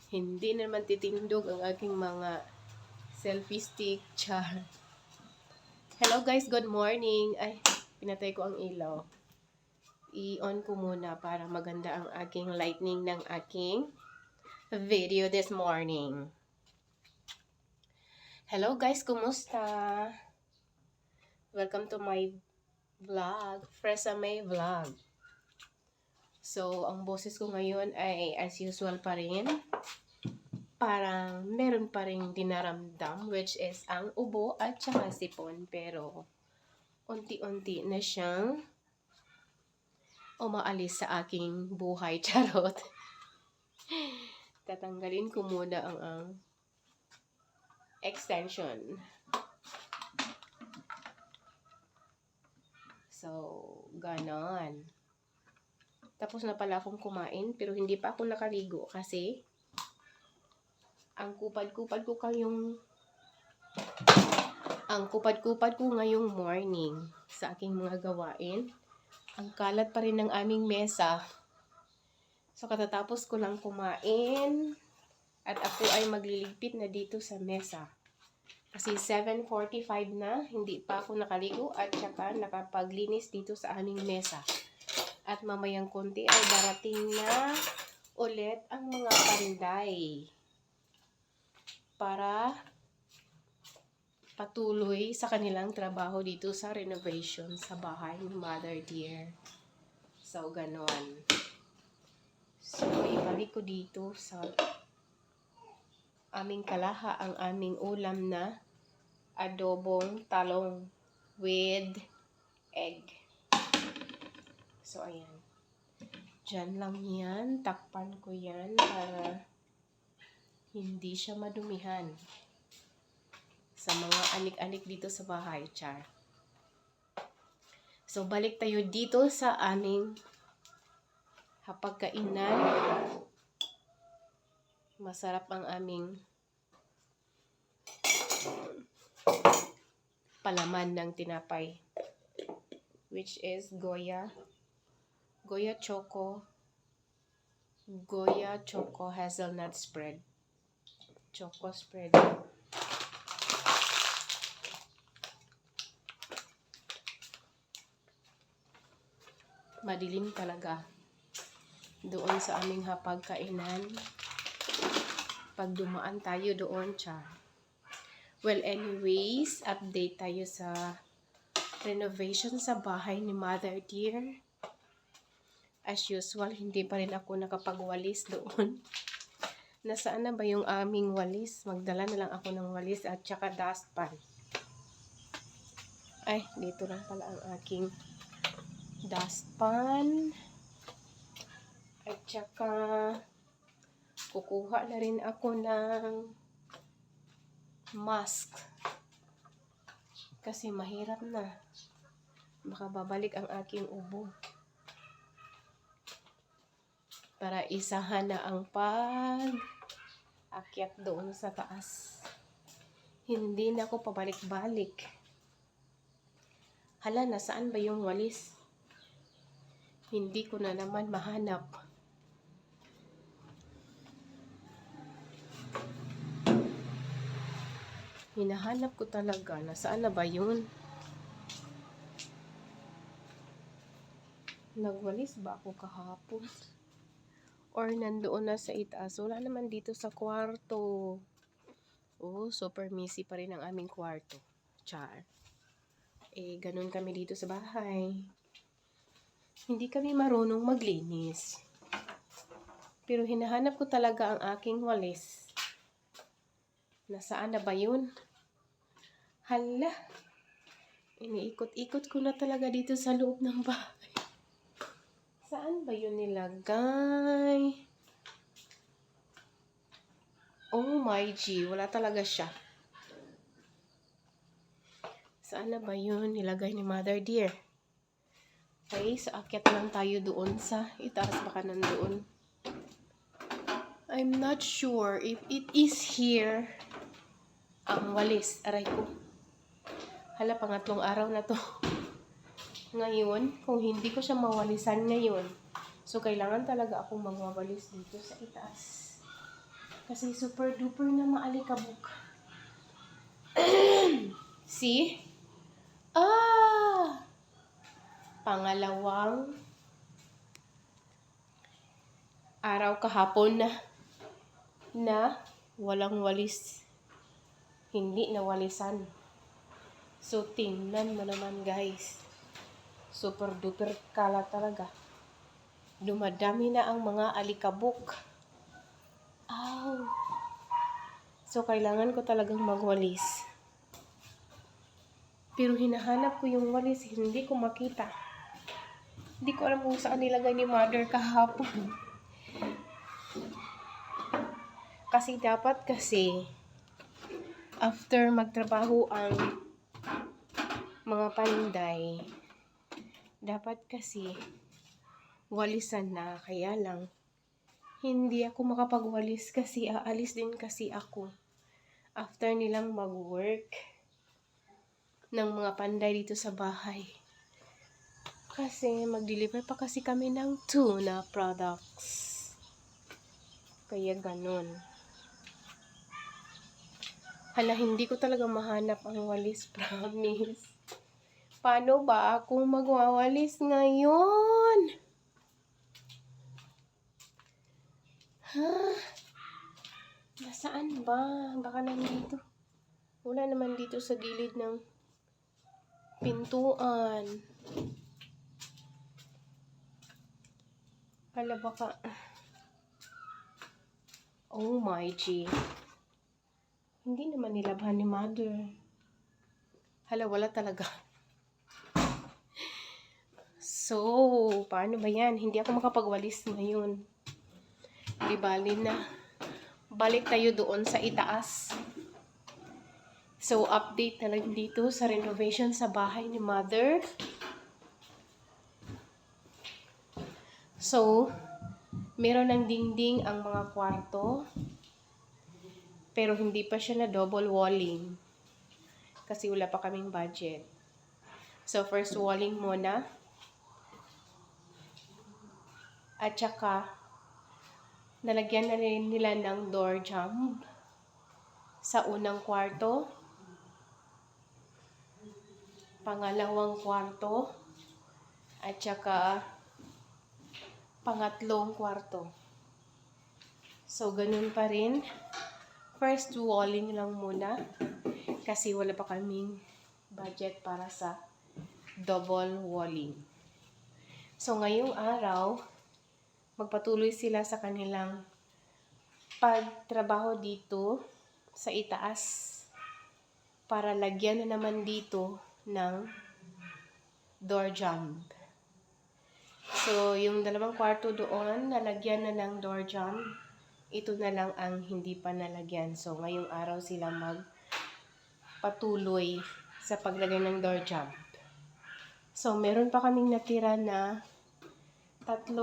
Hindi naman titindog ang aking mga selfie stick. Char. Hello guys, good morning. Ay, pinatay ko ang ilaw. I-on ko muna para maganda ang aking lightning ng aking video this morning. Hello guys, kumusta? Welcome to my vlog, Fresame Vlog. So, ang boses ko ngayon ay as usual pa rin. Parang meron pa rin dinaramdam, which is ang ubo at saka sipon. Pero, unti-unti na siyang umaalis sa aking buhay. Charot. Tatanggalin ko muna ang extension. So, ganon. Tapos na pala akong kumain, pero hindi pa ako nakaligo kasi ang kupad-kupad ko ngayong morning sa aking mga gawain. Ang kalat pa rin ng aming mesa. So, katatapos ko lang kumain at ako ay magliligpit na dito sa mesa. Kasi 7:45 na, hindi pa ako nakaligo at saka nakapaglinis dito sa aming mesa. At mamayang konti ay darating na ulit ang mga panday para patuloy sa kanilang trabaho dito sa renovation sa bahay ni Mother Dear. So, ganon. So, ibalik ko dito sa aming kalaha ang aming ulam na adobong talong with egg. So, ayan. Diyan lang yan. Takpan ko yan para hindi siya madumihan sa mga anik-anik dito sa bahay. Char. So, balik tayo dito sa aming hapagkainan. Masarap ang aming palaman ng tinapay, which is Goya Choco hazelnut spread. Choco spread. Madilim talaga doon sa aming hapagkainan. Pag dumaan tayo doon, char. Well, anyways, update tayo sa renovation sa bahay ni Mother Dear. As usual, hindi pa rin ako nakapagwalis doon. Nasaan na ba yung aming walis? Magdala na lang ako ng walis at saka dustpan. Ay, dito lang pala ang aking dustpan. At saka kukuha na rin ako ng mask. Kasi mahirap na. Baka babalik ang aking ubo. Para isahan na ang pag-akyat doon sa taas. Hindi na ako pabalik-balik. Hala, nasaan ba yung walis? Hindi ko na naman mahanap. Hinahanap ko talaga. Nasaan na ba yun? Nagwalis ba ako kahapon? Or nandoon na sa itaas. Wala naman dito sa kwarto. Oh, super messy pa rin ang aming kwarto. Char. Eh, ganun kami dito sa bahay. Hindi kami marunong maglinis. Pero hinahanap ko talaga ang aking walis. Nasaan na ba yun? Hala. Iniikot-ikot ko na talaga dito sa loob ng bahay. Saan ba yun nilagay? Oh my G, wala talaga siya. Saan na ba yun nilagay ni Mother Dear? Okay, so akyat lang tayo doon sa itaas, baka nandoon. I'm not sure if it is here. Ang walis, aray ko. Hala, pangatlong araw na to. Ngayon, kung hindi ko siya mawalisan ngayon, so kailangan talaga akong magwawalis dito sa itaas. Kasi super duper na maalikabok. See? Pangalawang araw kahapon na walang walis. Hindi nawalisan. So, tingnan mo naman guys. Super duper kalat talaga. Dumadami na ang mga alikabok. Ow! So, kailangan ko talagang magwalis. Pero hinahanap ko yung walis, hindi ko makita. Hindi ko alam kung saan nilagay ni mother kahapon. Kasi dapat after magtrabaho ang mga panday, dapat walisan na. Kaya lang, hindi ako makapagwalis kasi aalis din kasi ako after nilang mag-work ng mga panday dito sa bahay. Kasi mag-deliver pa kasi kami ng tuna products. Kaya ganun. Hala, hindi ko talaga mahanap ang walis, promise. Paano ba ako magwawalis ngayon? Nasaan ba? Baka nandito. Wala naman dito sa gilid ng pintuan. Hala, baka. Oh my G. Hindi naman nilabhan ni mother. Hala, wala talaga. So, paano ba yan? Hindi ako makapagwalis ngayon. Di bali na. Balik tayo doon sa itaas. So, update na lang dito sa renovation sa bahay ni mother. So, meron ng dingding ang mga kwarto. Pero hindi pa siya na double walling. Kasi wala pa kaming budget. So, first walling muna. At saka, nalagyan na rin nila ng door jamb sa unang kwarto. Pangalawang kwarto. At saka, pangatlong kwarto. So, ganun pa rin. First walling lang muna. Kasi wala pa kaming budget para sa double walling. So, ngayong araw, magpatuloy sila sa kanilang pagtrabaho dito sa itaas para lagyan na naman dito ng door jamb. So, yung dalawang kwarto doon, nalagyan na ng door jamb. Ito na lang ang hindi pa nalagyan. So, ngayong araw sila magpatuloy sa paglagay ng door jamb. So, meron pa kaming natira na 3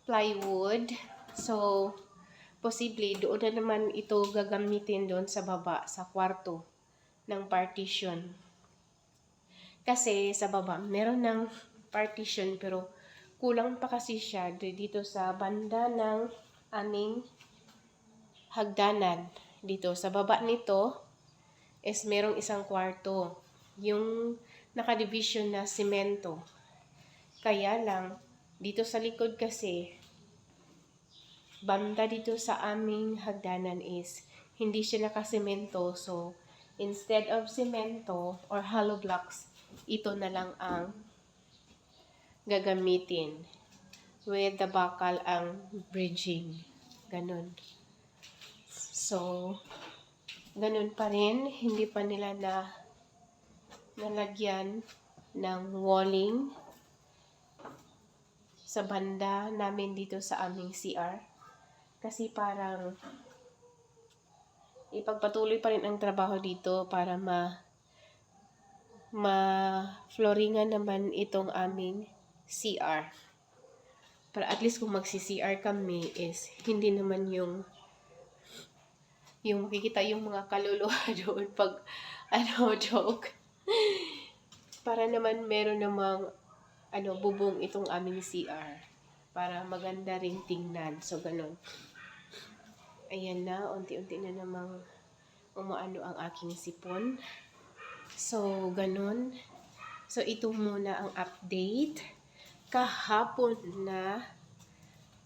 plywood. So, posible doon na naman ito gagamitin doon sa baba, sa kwarto ng partition. Kasi sa baba, meron ng partition pero kulang pa kasi siya dito sa banda ng aming hagdanan. Dito sa baba nito is merong isang kwarto. Yung nakadivision na simento. Kaya lang, dito sa likod kasi, banda dito sa aming hagdanan is hindi siya nakasemento. So, instead of semento or hollow blocks, ito na lang ang gagamitin. With the bakal ang bridging. Ganun. So, ganun pa rin. Hindi pa nila nalagyan ng walling sa banda namin dito sa aming CR. Kasi parang ipagpatuloy pa rin ang trabaho dito para ma-flooringan naman itong aming CR. Para at least kung magsi-CR kami is hindi naman yung makikita yung mga kaluluwa doon pag joke. Para naman meron namang bubong itong aming CR para maganda ring tingnan. So ganun. Ayan na, unti-unti na namang umaano ang aking sipon. So, ganun. So, ito muna ang update. Kahapon na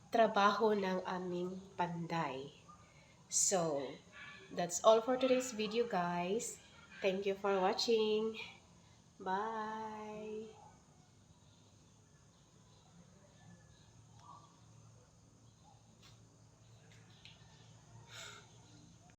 trabaho ng aming panday. So, that's all for today's video, guys. Thank you for watching. Bye!